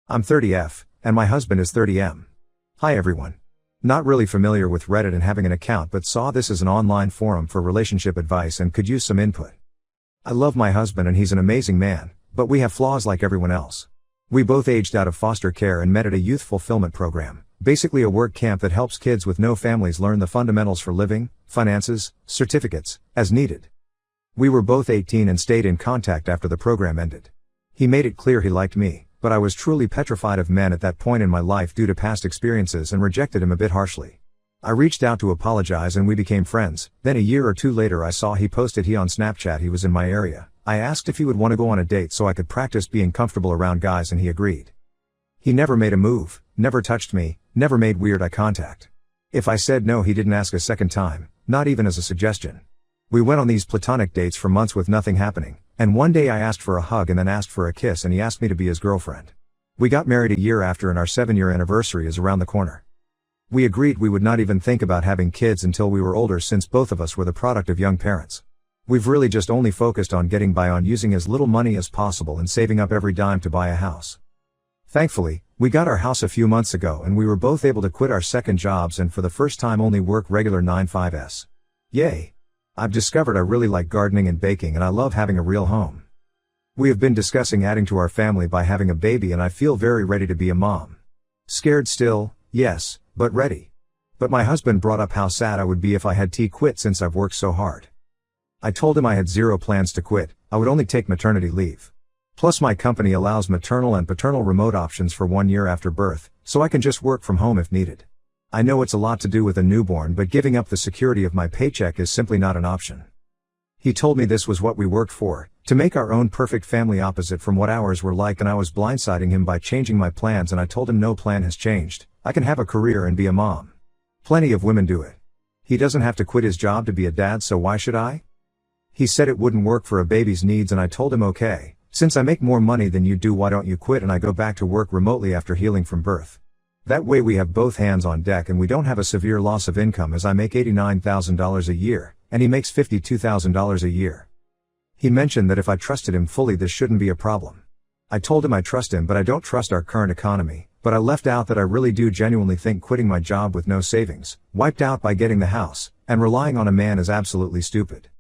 I'm 30F, and my husband is 30M. Hi everyone. Not really familiar with Reddit and having an account, but saw this as an online forum for relationship advice and could use some input. I love my husband and he's an amazing man, but we have flaws like everyone else. We both aged out of foster care and met at a youth fulfillment program, basically a work camp that helps kids with no families learn the fundamentals for living, finances, certificates, as needed. We were both 18 and stayed in contact after the program ended. He made it clear he liked me, but I was truly petrified of men at that point in my life due to past experiences and rejected him a bit harshly. I reached out to apologize and we became friends. Then a year or two later I saw he posted on Snapchat he was in my area. I asked if he would want to go on a date so I could practice being comfortable around guys and he agreed. He never made a move, never touched me, never made weird eye contact. If I said no he didn't ask a second time, not even as a suggestion. We went on these platonic dates for months with nothing happening, and one day I asked for a hug and then asked for a kiss and he asked me to be his girlfriend. We got married a year after and our 7-year anniversary is around the corner. We agreed we would not even think about having kids until we were older since both of us were the product of young parents. We've really just only focused on getting by on using as little money as possible and saving up every dime to buy a house. Thankfully, we got our house a few months ago and we were both able to quit our second jobs and for the first time only work regular 9-5s. Yay! I've discovered I really like gardening and baking and I love having a real home. We have been discussing adding to our family by having a baby and I feel very ready to be a mom. Scared still, yes, but ready. But my husband brought up how sad I would be if I had to quit since I've worked so hard. I told him I had zero plans to quit, I would only take maternity leave. Plus my company allows maternal and paternal remote options for 1 year after birth, so I can just work from home if needed. I know it's a lot to do with a newborn, but giving up the security of my paycheck is simply not an option. He told me this was what we worked for, to make our own perfect family opposite from what ours were like, and I was blindsiding him by changing my plans and I told him no plan has changed, I can have a career and be a mom. Plenty of women do it. He doesn't have to quit his job to be a dad, so why should I? He said it wouldn't work for a baby's needs and I told him okay, since I make more money than you do why don't you quit and I go back to work remotely after healing from birth. That way we have both hands on deck and we don't have a severe loss of income as I make $89,000 a year, and he makes $52,000 a year. He mentioned that if I trusted him fully this shouldn't be a problem. I told him I trust him but I don't trust our current economy, but I left out that I really do genuinely think quitting my job with no savings, wiped out by getting the house, and relying on a man is absolutely stupid.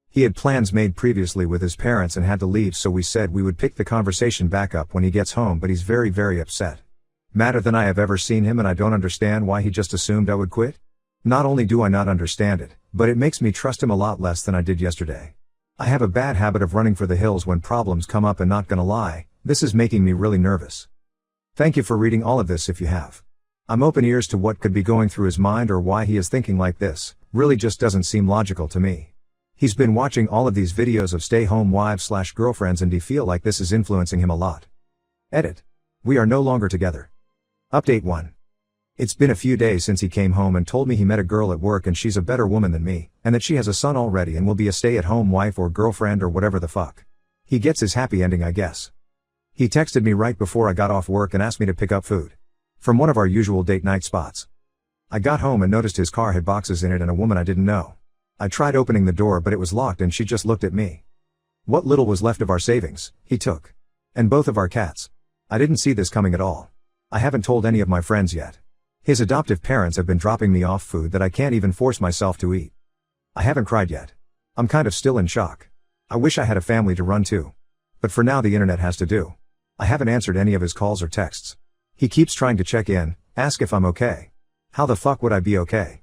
He had plans made previously with his parents and had to leave, so we said we would pick the conversation back up when he gets home, but he's very upset. Madder than I have ever seen him and I don't understand why he just assumed I would quit. Not only do I not understand it, but it makes me trust him a lot less than I did yesterday. I have a bad habit of running for the hills when problems come up and not gonna lie, this is making me really nervous. Thank you for reading all of this if you have. I'm open ears to what could be going through his mind or why he is thinking like this, really just doesn't seem logical to me. He's been watching all of these videos of stay-home wives/girlfriends and I feel like this is influencing him a lot. Edit. We are no longer together. Update 1. It's been a few days since he came home and told me he met a girl at work and she's a better woman than me, and that she has a son already and will be a stay-at-home wife or girlfriend or whatever the fuck. He gets his happy ending, I guess. He texted me right before I got off work and asked me to pick up food from one of our usual date night spots. I got home and noticed his car had boxes in it and a woman I didn't know. I tried opening the door but it was locked and she just looked at me. What little was left of our savings, he took. And both of our cats. I didn't see this coming at all. I haven't told any of my friends yet. His adoptive parents have been dropping me off food that I can't even force myself to eat. I haven't cried yet. I'm kind of still in shock. I wish I had a family to run to. But for now the internet has to do. I haven't answered any of his calls or texts. He keeps trying to check in, ask if I'm okay. How the fuck would I be okay?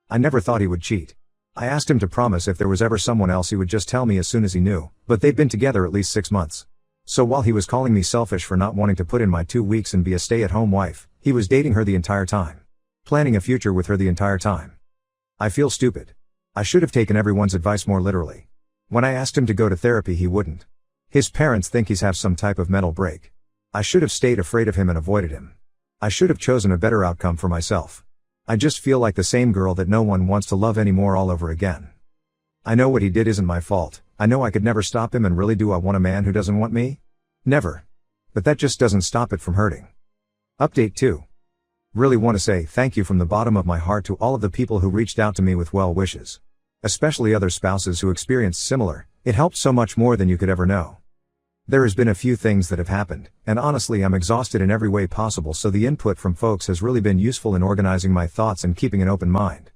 I never thought he would cheat. I asked him to promise if there was ever someone else he would just tell me as soon as he knew, but they've been together at least 6 months. So while he was calling me selfish for not wanting to put in my 2 weeks and be a stay-at-home wife, he was dating her the entire time. Planning a future with her the entire time. I feel stupid. I should have taken everyone's advice more literally. When I asked him to go to therapy he wouldn't. His parents think he's have some type of mental break. I should have stayed afraid of him and avoided him. I should have chosen a better outcome for myself. I just feel like the same girl that no one wants to love anymore all over again. I know what he did isn't my fault. I know I could never stop him, and really do I want a man who doesn't want me? Never. But that just doesn't stop it from hurting. Update 2. Really want to say thank you from the bottom of my heart to all of the people who reached out to me with well wishes. Especially other spouses who experienced similar. It helped so much more than you could ever know. There has been a few things that have happened, and honestly I'm exhausted in every way possible, so the input from folks has really been useful in organizing my thoughts and keeping an open mind.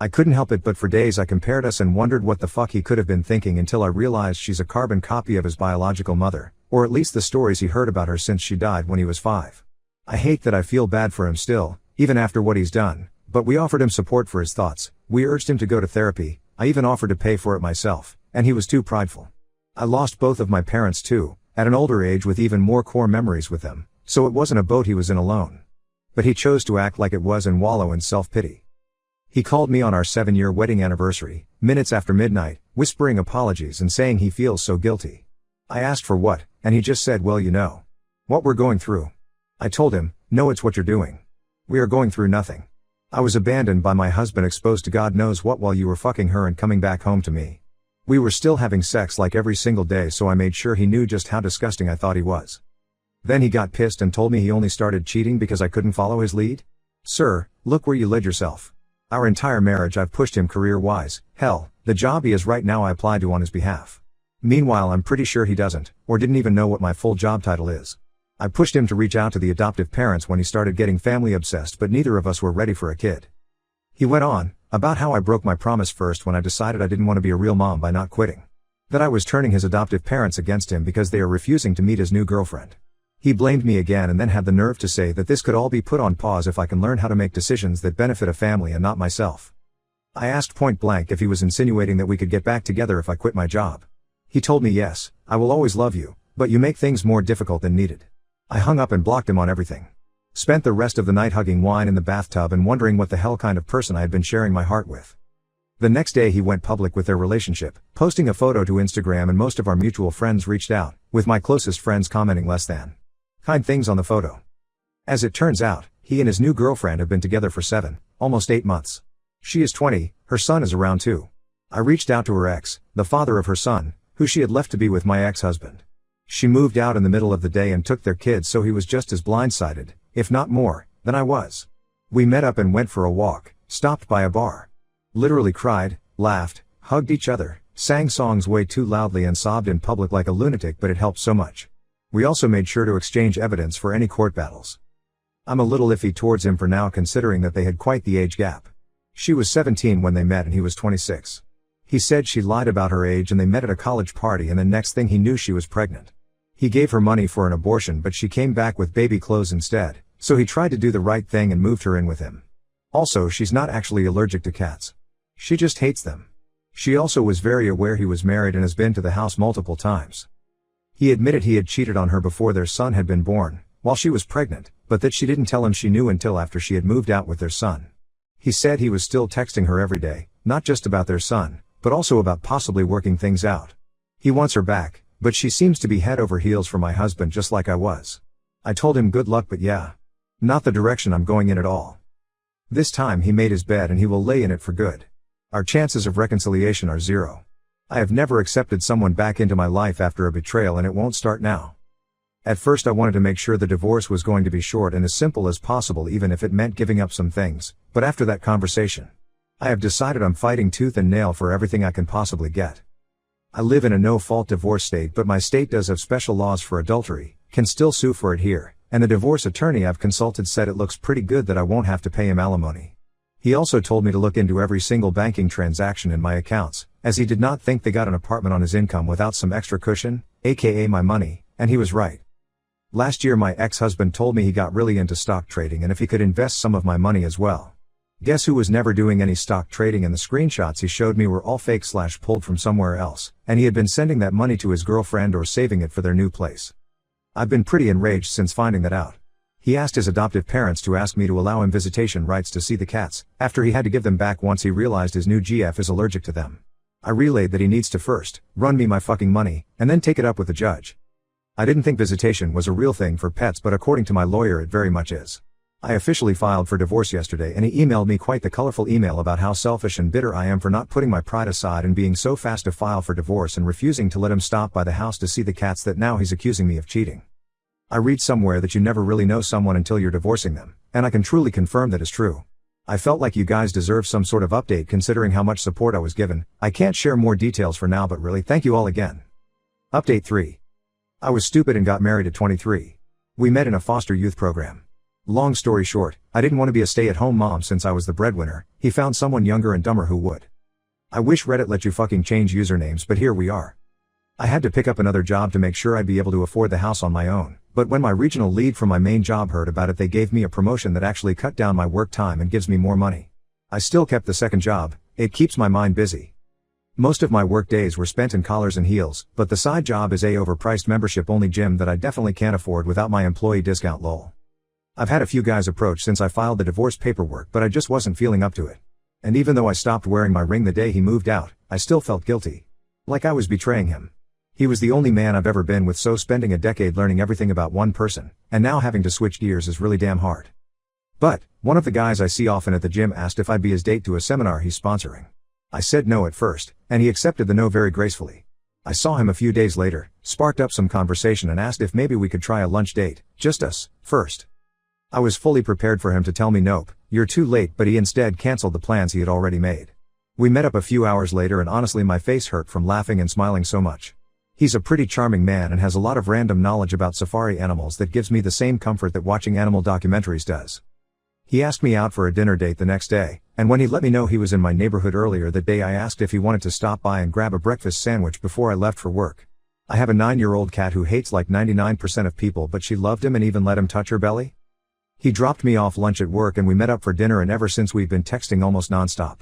I couldn't help it but for days I compared us and wondered what the fuck he could have been thinking until I realized she's a carbon copy of his biological mother, or at least the stories he heard about her since she died when he was 5. I hate that I feel bad for him still, even after what he's done, but we offered him support for his thoughts, we urged him to go to therapy, I even offered to pay for it myself, and he was too prideful. I lost both of my parents too, at an older age with even more core memories with them, so it wasn't a boat he was in alone. But he chose to act like it was and wallow in self-pity. He called me on our 7-year wedding anniversary, minutes after midnight, whispering apologies and saying he feels so guilty. I asked for what, and he just said, well, you know what we're going through. I told him, no, it's what you're doing. We are going through nothing. I was abandoned by my husband, exposed to God knows what while you were fucking her and coming back home to me. We were still having sex like every single day, so I made sure he knew just how disgusting I thought he was. Then he got pissed and told me he only started cheating because I couldn't follow his lead? Sir, look where you led yourself. Our entire marriage I've pushed him career-wise, hell, the job he is right now I applied to on his behalf. Meanwhile I'm pretty sure he doesn't, or didn't even know what my full job title is. I pushed him to reach out to the adoptive parents when he started getting family obsessed, but neither of us were ready for a kid. He went on about how I broke my promise first when I decided I didn't want to be a real mom by not quitting. That I was turning his adoptive parents against him because they are refusing to meet his new girlfriend. He blamed me again and then had the nerve to say that this could all be put on pause if I can learn how to make decisions that benefit a family and not myself. I asked point blank if he was insinuating that we could get back together if I quit my job. He told me, yes, I will always love you, but you make things more difficult than needed. I hung up and blocked him on everything. Spent the rest of the night hugging wine in the bathtub and wondering what the hell kind of person I had been sharing my heart with. The next day he went public with their relationship, posting a photo to Instagram, and most of our mutual friends reached out, with my closest friends commenting less than kind things on the photo. As it turns out, he and his new girlfriend have been together for 7, almost 8 months. She is 20, her son is around 2. I reached out to her ex, the father of her son, who she had left to be with my ex-husband. She moved out in the middle of the day and took their kids, so he was just as blindsided, if not more, than I was. We met up and went for a walk, stopped by a bar. Literally cried, laughed, hugged each other, sang songs way too loudly and sobbed in public like a lunatic, but it helped so much. We also made sure to exchange evidence for any court battles. I'm a little iffy towards him for now, considering that they had quite the age gap. She was 17 when they met and he was 26. He said she lied about her age and they met at a college party, and the next thing he knew she was pregnant. He gave her money for an abortion, but she came back with baby clothes instead, so he tried to do the right thing and moved her in with him. Also, she's not actually allergic to cats. She just hates them. She also was very aware he was married and has been to the house multiple times. He admitted he had cheated on her before their son had been born, while she was pregnant, but that she didn't tell him she knew until after she had moved out with their son. He said he was still texting her every day, not just about their son, but also about possibly working things out. He wants her back, but she seems to be head over heels for my husband, just like I was. I told him good luck, but yeah, not the direction I'm going in at all. This time he made his bed and he will lay in it for good. Our chances of reconciliation are 0. I have never accepted someone back into my life after a betrayal, and it won't start now. At first I wanted to make sure the divorce was going to be short and as simple as possible, even if it meant giving up some things, but after that conversation, I have decided I'm fighting tooth and nail for everything I can possibly get. I live in a no-fault divorce state, but my state does have special laws for adultery, can still sue for it here, and the divorce attorney I've consulted said it looks pretty good that I won't have to pay him alimony. He also told me to look into every single banking transaction in my accounts, as he did not think they got an apartment on his income without some extra cushion, aka my money, and he was right. Last year my ex-husband told me he got really into stock trading and if he could invest some of my money as well. Guess who was never doing any stock trading, and the screenshots he showed me were all fake/pulled from somewhere else, and he had been sending that money to his girlfriend or saving it for their new place. I've been pretty enraged since finding that out. He asked his adoptive parents to ask me to allow him visitation rights to see the cats, after he had to give them back once he realized his new GF is allergic to them. I relayed that he needs to first run me my fucking money, and then take it up with the judge. I didn't think visitation was a real thing for pets, but according to my lawyer it very much is. I officially filed for divorce yesterday, and he emailed me quite the colorful email about how selfish and bitter I am for not putting my pride aside and being so fast to file for divorce and refusing to let him stop by the house to see the cats that now he's accusing me of cheating. I read somewhere that you never really know someone until you're divorcing them, and I can truly confirm that is true. I felt like you guys deserve some sort of update considering how much support I was given. I can't share more details for now, but really thank you all again. Update 3. I was stupid and got married at 23. We met in a foster youth program. Long story short, I didn't want to be a stay-at-home mom since I was the breadwinner. He found someone younger and dumber who would. I wish Reddit let you fucking change usernames, but here we are. I had to pick up another job to make sure I'd be able to afford the house on my own, but when my regional lead from my main job heard about it, they gave me a promotion that actually cut down my work time and gives me more money. I still kept the second job. It keeps my mind busy. Most of my work days were spent in collars and heels, but the side job is a overpriced membership-only gym that I definitely can't afford without my employee discount lol. I've had a few guys approach since I filed the divorce paperwork, but I just wasn't feeling up to it. And even though I stopped wearing my ring the day he moved out, I still felt guilty. Like I was betraying him. He was the only man I've ever been with, so spending a decade learning everything about one person, and now having to switch gears is really damn hard. But, one of the guys I see often at the gym asked if I'd be his date to a seminar he's sponsoring. I said no at first, and he accepted the no very gracefully. I saw him a few days later, sparked up some conversation and asked if maybe we could try a lunch date, just us, first. I was fully prepared for him to tell me nope, you're too late, but he instead canceled the plans he had already made. We met up a few hours later and honestly my face hurt from laughing and smiling so much. He's a pretty charming man and has a lot of random knowledge about safari animals that gives me the same comfort that watching animal documentaries does. He asked me out for a dinner date the next day, and when he let me know he was in my neighborhood earlier that day, I asked if he wanted to stop by and grab a breakfast sandwich before I left for work. I have a 9-year-old cat who hates like 99% of people, but she loved him and even let him touch her belly. He dropped me off lunch at work and we met up for dinner, and ever since we've been texting almost nonstop.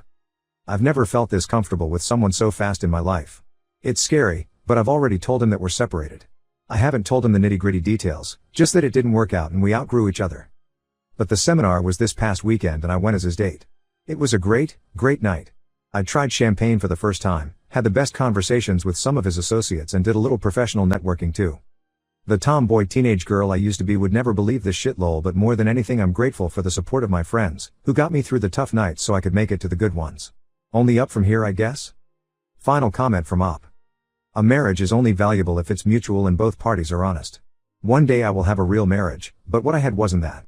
I've never felt this comfortable with someone so fast in my life. It's scary, but I've already told him that we're separated. I haven't told him the nitty-gritty details, just that it didn't work out and we outgrew each other. But the seminar was this past weekend and I went as his date. It was a great night. I tried champagne for the first time, had the best conversations with some of his associates, and did a little professional networking too. The tomboy teenage girl I used to be would never believe this shit lol, but more than anything I'm grateful for the support of my friends, who got me through the tough nights so I could make it to the good ones. Only up from here, I guess? Final comment from Op. A marriage is only valuable if it's mutual and both parties are honest. One day I will have a real marriage, but what I had wasn't that.